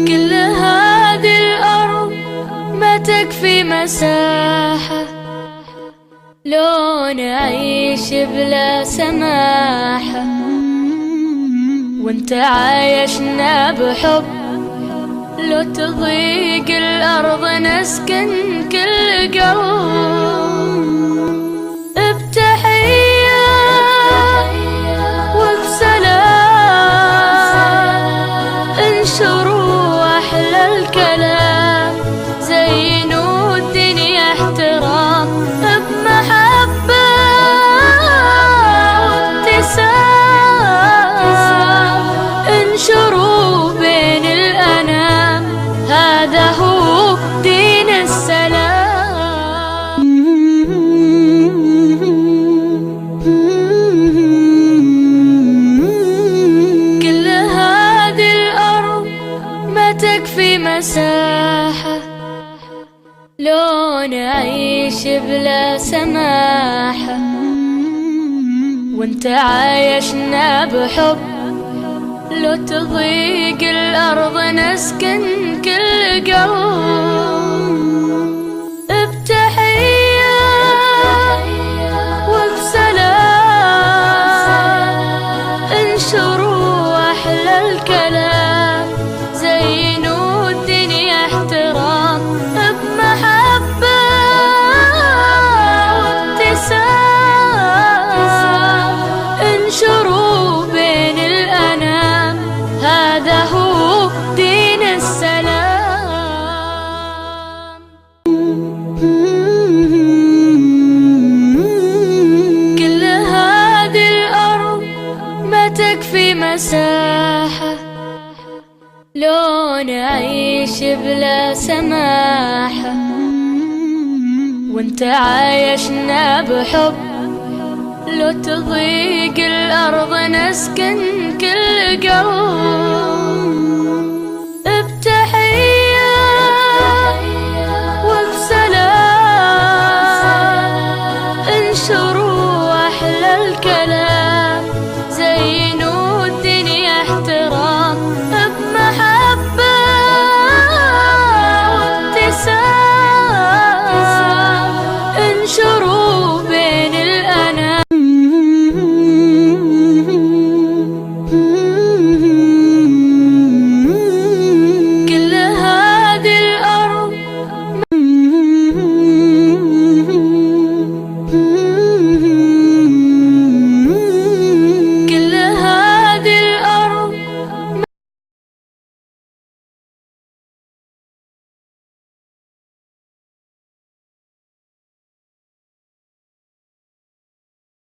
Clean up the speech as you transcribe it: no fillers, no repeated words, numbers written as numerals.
كل هذه الأرض ما تكفي مساحة لو نعيش بلا سماحة، وانت عايشنا بحب. لو تضيق الأرض نسكن كل قلب بتحية وبسلام، انشروا أحلى الكلام، زينوا الدنيا احترام بمحبة وابتسام، انشروا بين الأنام، هذا هو دين السلام. كل هذه الأرض ما تكفي مساحة لو نعيش بلا سماحة، وانت عايشنا بحب. لو تضيق الأرض نسكن كل قلب بتحية وبسلام، انشروا أحلى الكلام، زينوا الدنيا احترام بمحبة وابتسام، انشروا بين الأنام، هذا هو دين السلام. كل هذه الأرض ما تكفي مساحة لو نعيش بلا سماحة، وانت عايشنا بحب. لو تضيق الأرض نسكن كل قلب